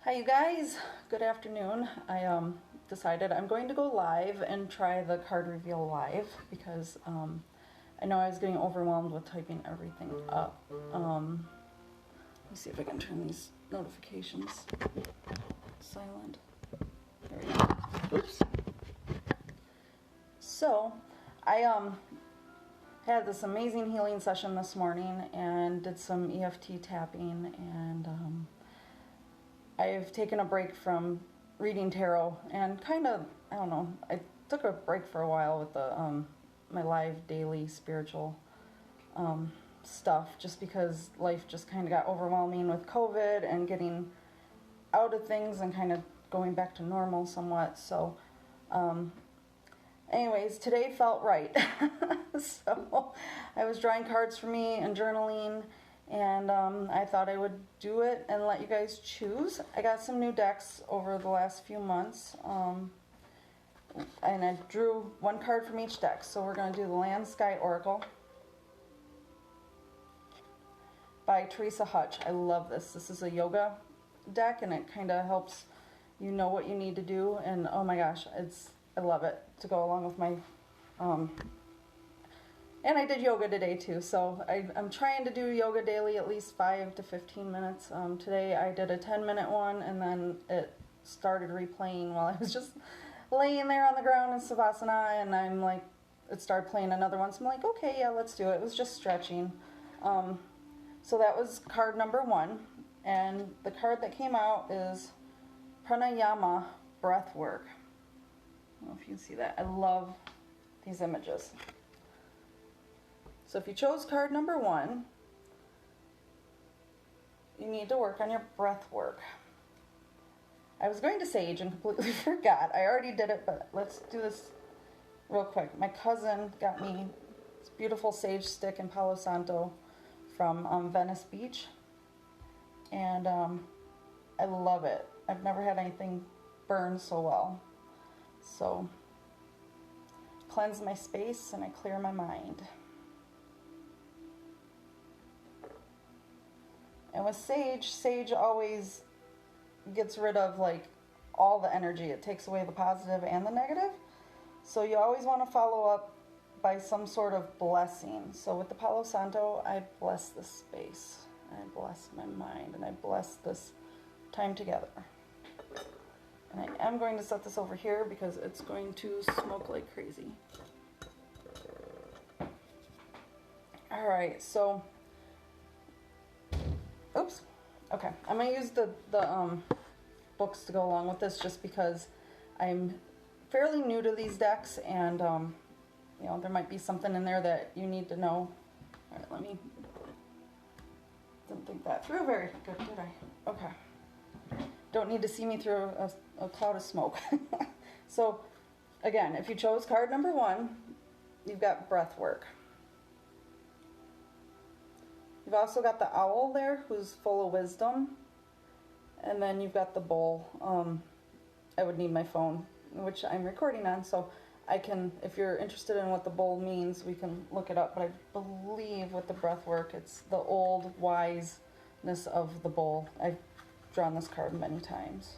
Hi you guys, good afternoon. I decided I'm going to go live and try the card reveal live because I know I was getting overwhelmed with typing everything up. Let me see if I can turn these notifications silent. There we go. Oops. So I had this amazing healing session this morning and did some EFT tapping, and I've taken a break from reading tarot and kind of, I don't know, I took a break for a while with the my live daily spiritual stuff, just because life just kind of got overwhelming with COVID and getting out of things and kind of going back to normal somewhat. So anyways, today felt right. So I was drawing cards for me and journaling, and I thought I would do it and let you guys choose. I got some new decks over the last few months, and I drew one card from each deck. So we're going to do the Land Sky Oracle by Teresa Hutch. I love this. This is a yoga deck, and it kind of helps you know what you need to do, and oh my gosh, I love it to go along with my and I did yoga today too, so I'm trying to do yoga daily, at least 5 to 15 minutes. Today I did a 10-minute one, and then it started replaying while I was just laying there on the ground in Savasana, and I'm like, it started playing another one, so I'm like, okay, yeah, let's do it. It was just stretching. So that was card number 1, and the card that came out is Pranayama Breathwork. I don't know if you can see that. I love these images. So if you chose card number 1, you need to work on your breath work. I was going to sage and completely forgot. I already did it, but let's do this real quick. My cousin got me this beautiful sage stick in Palo Santo from Venice Beach, and I love it. I've never had anything burn so well. So cleanse my space and I clear my mind. And with sage always gets rid of like all the energy. It takes away the positive and the negative. So you always want to follow up by some sort of blessing. So with the Palo Santo, I bless this space. I bless my mind, and I bless this time together. And I am going to set this over here because it's going to smoke like crazy. All right, so oops. Okay, I'm going to use the books to go along with this, just because I'm fairly new to these decks, and you know, there might be something in there that you need to know. All right, let me, didn't think that through very good, did I? Okay. Don't need to see me through a cloud of smoke. So again, if you chose card number 1, you've got breath work. You've also got the owl there, who's full of wisdom. And then you've got the bowl. I would need my phone, which I'm recording on, so I can, if you're interested in what the bowl means, we can look it up. But I believe with the breath work, it's the old wiseness of the bowl. I've drawn this card many times.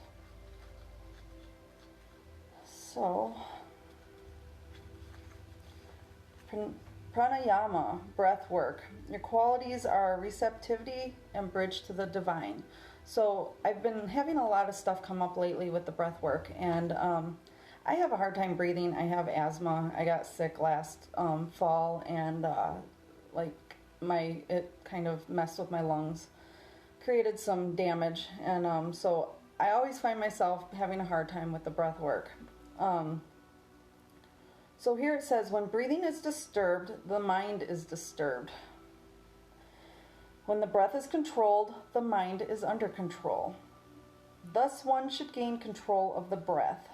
So, Pranayama, breath work. Your qualities are receptivity and bridge to the divine. So I've been having a lot of stuff come up lately with the breath work, and I have a hard time breathing. I have asthma. I got sick last fall, and it kind of messed with my lungs, created some damage, and so I always find myself having a hard time with the breath work. So here it says, when breathing is disturbed, the mind is disturbed. When the breath is controlled, the mind is under control. Thus one should gain control of the breath.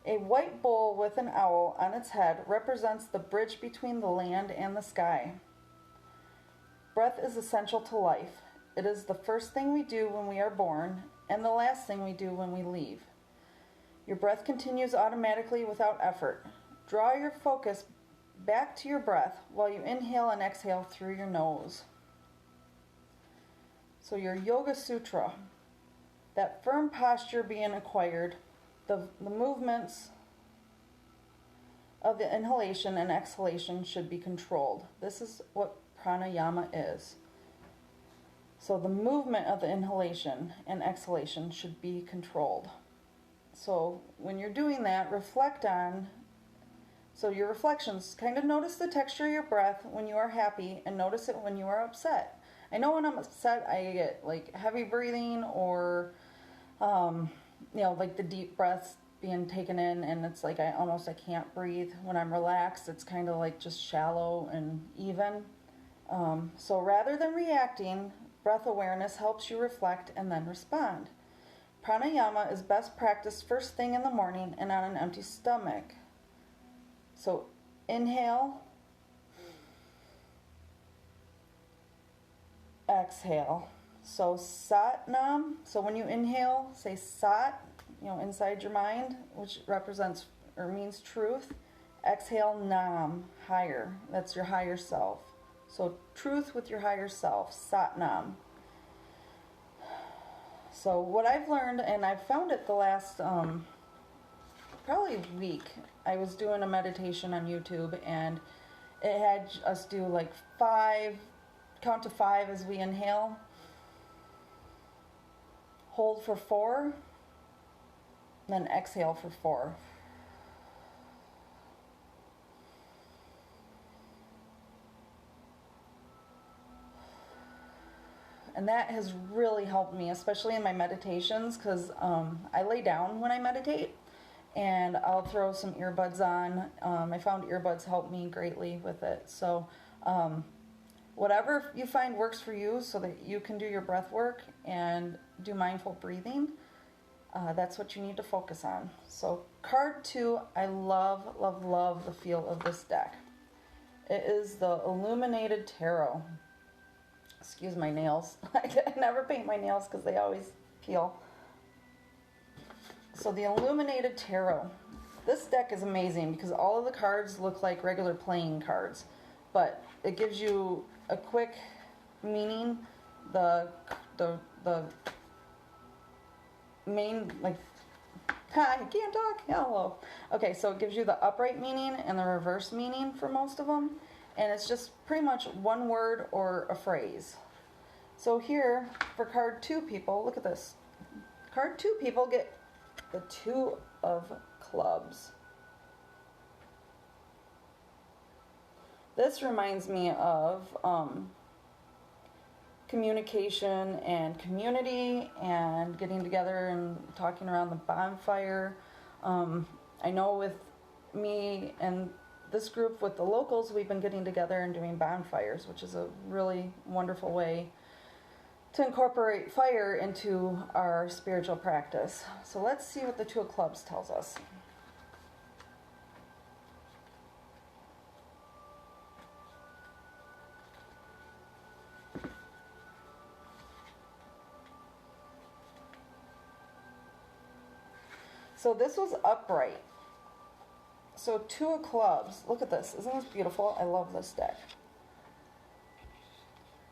A white bowl with an owl on its head represents the bridge between the land and the sky. Breath is essential to life. It is the first thing we do when we are born, and the last thing we do when we leave. Your breath continues automatically without effort. Draw your focus back to your breath while you inhale and exhale through your nose. So your Yoga Sutra. That firm posture being acquired, the movements of the inhalation and exhalation should be controlled. This is what pranayama is. So the movement of the inhalation and exhalation should be controlled. So when you're doing that, reflect on, so your reflections, kind of notice the texture of your breath when you are happy and notice it when you are upset. I know when I'm upset, I get like heavy breathing or, like the deep breaths being taken in, and it's like I can't breathe. When I'm relaxed, it's kind of like just shallow and even. So rather than reacting, breath awareness helps you reflect and then respond. Pranayama is best practiced first thing in the morning and on an empty stomach. So inhale, exhale. So sat nam. So when you inhale, say sat, inside your mind, which represents or means truth. Exhale nam, higher. That's your higher self. So truth with your higher self, sat nam. So what I've learned, and I've found it the last probably week, I was doing a meditation on YouTube, and it had us do like count to 5 as we inhale, hold for 4, then exhale for 4. And that has really helped me, especially in my meditations, because I lay down when I meditate, and I'll throw some earbuds on. I found earbuds help me greatly with it. So whatever you find works for you so that you can do your breath work and do mindful breathing, that's what you need to focus on. So card 2, I love, love, love the feel of this deck. It is the Illuminated Tarot. Excuse my nails. I never paint my nails because they always peel. So the Illuminated Tarot. This deck is amazing because all of the cards look like regular playing cards, but it gives you a quick meaning. The main, like, I can't talk. Hello. Okay, so it gives you the upright meaning and the reverse meaning for most of them. And it's just pretty much one word or a phrase. So here, for card 2 people, look at this. Card 2 people get the 2 of clubs. This reminds me of communication and community and getting together and talking around the bonfire. I know with me and this group with the locals, we've been getting together and doing bonfires, which is a really wonderful way to incorporate fire into our spiritual practice. So let's see what the 2 of clubs tells us. So this was upright. So 2 of clubs. Look at this. Isn't this beautiful? I love this deck.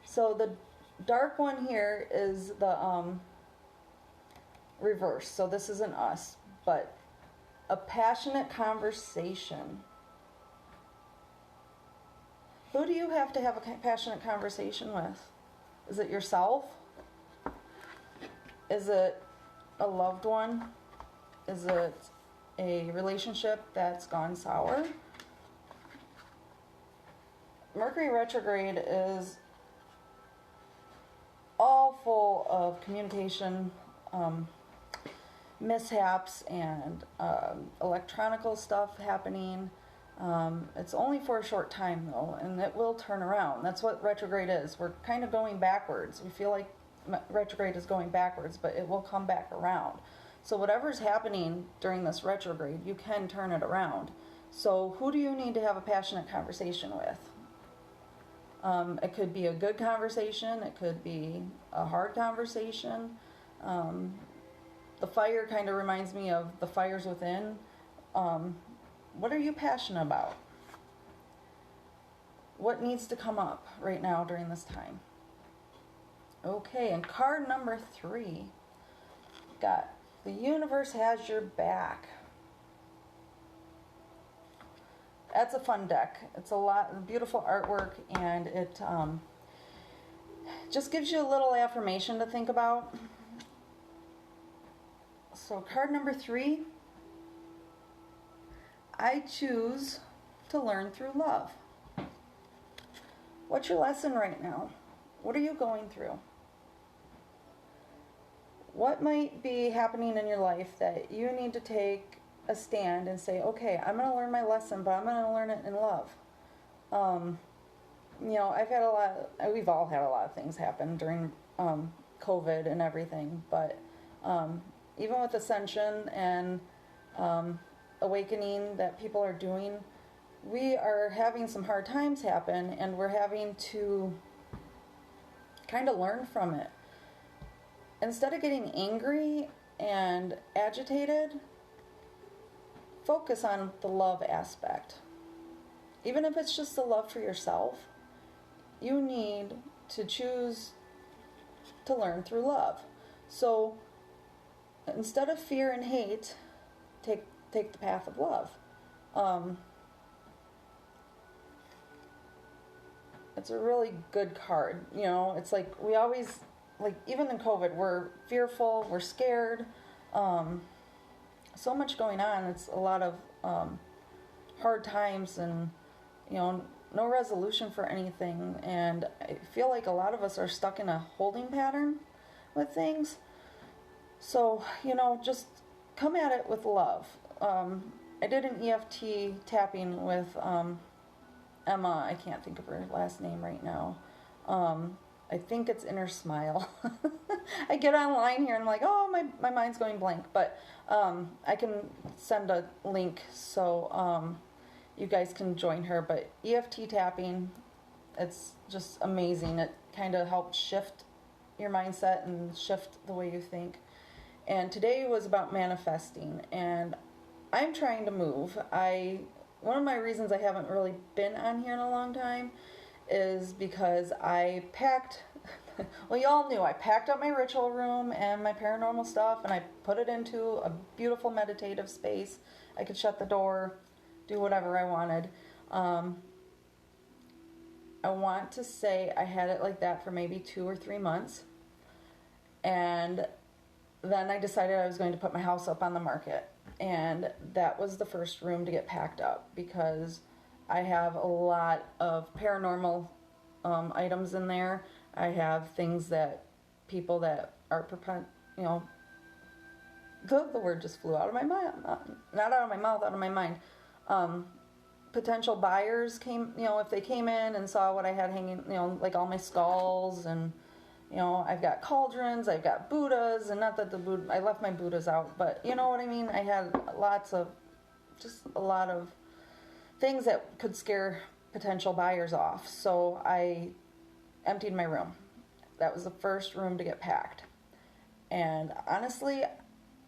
So the dark one here is the reverse. So this isn't us, but a passionate conversation. Who do you have to have a passionate conversation with? Is it yourself? Is it a loved one? Is it a relationship that's gone sour? Mercury retrograde is all full of communication mishaps and electronical stuff happening. It's only for a short time though, and it will turn around. That's what retrograde is. We're kind of going backwards. We feel like retrograde is going backwards, but it will come back around. So whatever's happening during this retrograde, you can turn it around. So who do you need to have a passionate conversation with? It could be a good conversation. It could be a hard conversation. The fire kind of reminds me of the fires within. What are you passionate about? What needs to come up right now during this time? Okay, and card number 3. got The Universe Has Your Back. That's a fun deck. It's a lot of beautiful artwork, and it just gives you a little affirmation to think about. So card number 3, I choose to learn through love. What's your lesson right now? What are you going through? What might be happening in your life that you need to take a stand and say, okay, I'm going to learn my lesson, but I'm going to learn it in love. We've all had a lot of things happen during COVID and everything, but even with Ascension and awakening that people are doing, we are having some hard times happen, and we're having to kind of learn from it. Instead of getting angry and agitated, focus on the love aspect. Even if it's just the love for yourself, you need to choose to learn through love. So instead of fear and hate, take the path of love. It's a really good card. You know, it's like we always, like even in COVID, we're fearful, we're scared. So much going on. It's a lot of hard times, and no resolution for anything. And I feel like a lot of us are stuck in a holding pattern with things. So just come at it with love. I did an EFT tapping with Emma. I can't think of her last name right now. I think it's Inner Smile. I get online here and I'm like, oh, my mind's going blank. But I can send a link so you guys can join her. But EFT tapping, it's just amazing. It kind of helps shift your mindset and shift the way you think. And today was about manifesting. And I'm trying to move. One of my reasons I haven't really been on here in a long time is because I packed, well, y'all knew, I packed up my ritual room and my paranormal stuff, and I put it into a beautiful meditative space. I could shut the door, do whatever I wanted. I want to say I had it like that for maybe 2 or 3 months. And then I decided I was going to put my house up on the market. And that was the first room to get packed up, because I have a lot of paranormal items in there. I have things that people that are the word just flew out of my mind, not out of my mouth, out of my mind. Potential buyers came, if they came in and saw what I had hanging, like all my skulls, and I've got cauldrons, I've got Buddhas, and not that I left my Buddhas out, but you know what I mean? I had a lot of things that could scare potential buyers off. So I emptied my room. That was the first room to get packed. And honestly,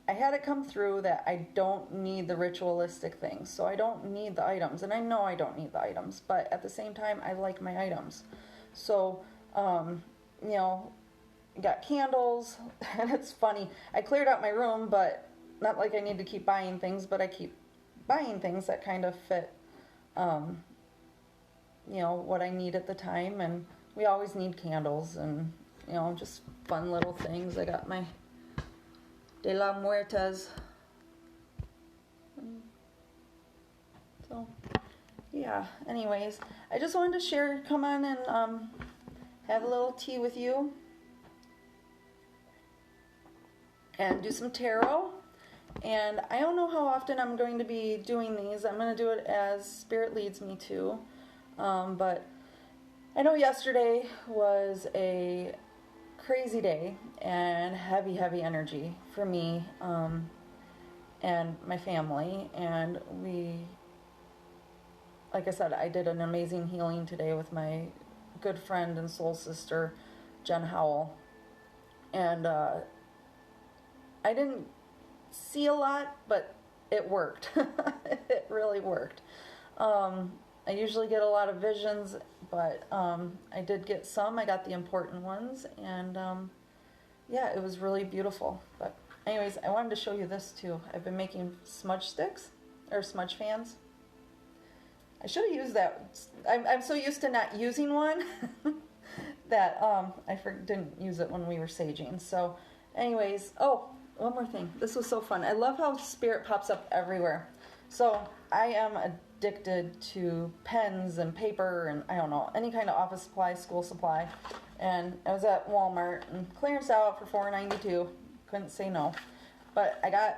I had it come through that I don't need the ritualistic things. So I don't need the items. And I know I don't need the items. But at the same time, I like my items. So, got candles. And it's funny. I cleared out my room, but not like I need to keep buying things. But I keep buying things that kind of fit what I need at the time. And we always need candles and, just fun little things. I got my De la Muertas. So, yeah, anyways, I just wanted to come on and have a little tea with you and do some tarot. And I don't know how often I'm going to be doing these. I'm going to do it as Spirit leads me to. But I know yesterday was a crazy day and heavy energy for me and my family. And like I said, I did an amazing healing today with my good friend and soul sister, Jen Howell. And I didn't see a lot, but it worked. It really worked. I usually get a lot of visions, but I did get some. I got the important ones, and yeah, it was really beautiful. But Anyways, I wanted to show you this too. I've been making smudge sticks, or smudge fans. I should have used that. I'm so used to not using one that didn't use it when we were saging. So anyways, oh, one more thing. This was so fun. I love how spirit pops up everywhere. So I am addicted to pens and paper and I don't know, any kind of office supply, school supply. And I was at Walmart and clearance out for $4.92. Couldn't say no. But I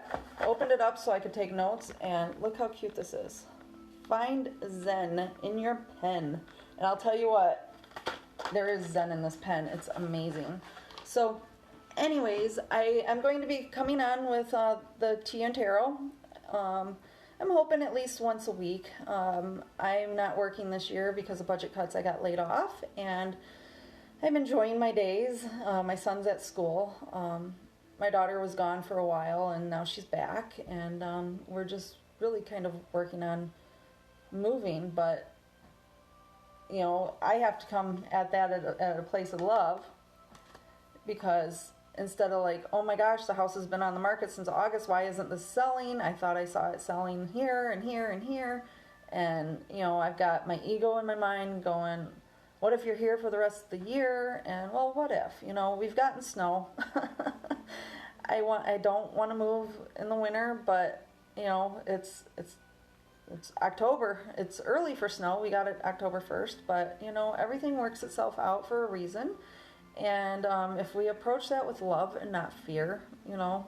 opened it up so I could take notes, and look how cute this is. Find Zen in your pen. And I'll tell you what, there is Zen in this pen. It's amazing. So anyways, I am going to be coming on with the Tea and Tarot. I'm hoping at least once a week. I'm not working this year because of budget cuts. I got laid off, and I'm enjoying my days. My son's at school. My daughter was gone for a while, and now she's back, and we're just really kind of working on moving, but you know, I have to come at that at a place of love, because instead of like, oh my gosh, the house has been on the market since August, why isn't this selling? I thought I saw it selling here and here and here, and you know, I've got my ego in my mind going, what if you're here for the rest of the year? And well, what if, you know, we've gotten snow. I don't want to move in the winter, but you know, it's October. It's early for snow. We got it October 1st, but you know, everything works itself out for a reason. And if we approach that with love and not fear, you know,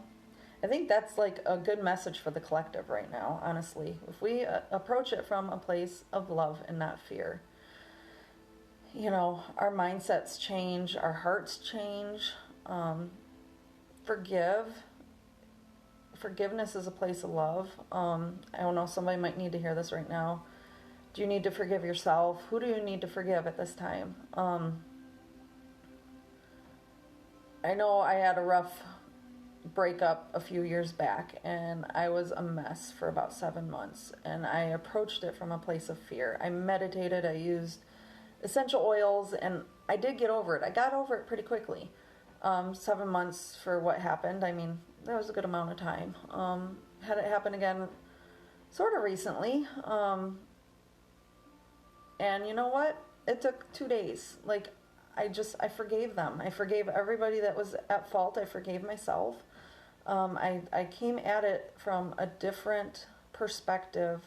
I think that's like a good message for the collective right now, honestly. If we approach it from a place of love and not fear, you know, our mindsets change, our hearts change. Forgiveness is a place of love. I don't know, somebody might need to hear this right now. Do you need to forgive yourself? Who do you need to forgive at this time? I know I had a rough breakup a few years back, and I was a mess for about 7 months, and I approached it from a place of fear. I meditated, I used essential oils, and I did get over it. I got over it pretty quickly. 7 months for what happened, I mean, that was a good amount of time. Had it happen again sort of recently, and you know what? It took 2 days. Like, I forgave them. I forgave everybody that was at fault. I forgave myself. I came at it from a different perspective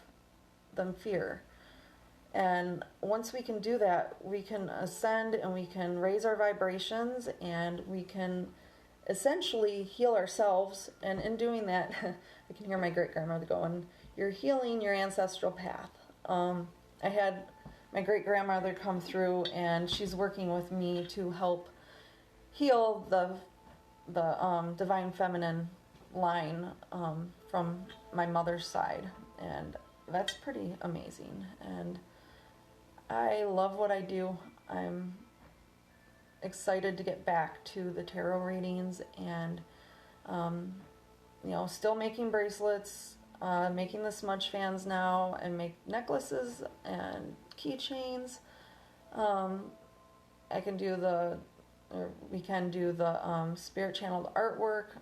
than fear. And once we can do that, we can ascend and we can raise our vibrations, and we can essentially heal ourselves. And in doing that, I can hear my great-grandmother going, you're healing your ancestral path. I had my great-grandmother come through, and she's working with me to help heal the divine feminine line from my mother's side, and that's pretty amazing. And I love what I do. I'm excited to get back to the tarot readings, and you know, still making bracelets, making the smudge fans now, and make necklaces and keychains. We can do the spirit channeled artwork.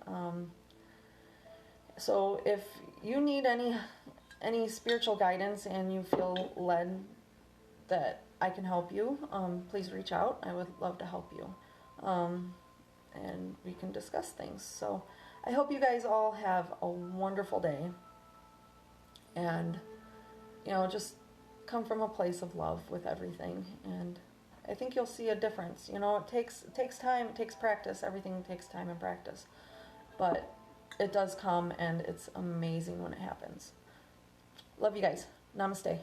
So if you need any spiritual guidance and you feel led that I can help you, please reach out. I would love to help you, and we can discuss things. So I hope you guys all have a wonderful day, and you know, just come from a place of love with everything, and I think you'll see a difference. You know, it takes time, it takes practice. Everything takes time and practice, but it does come, and it's amazing when it happens. Love you guys. Namaste.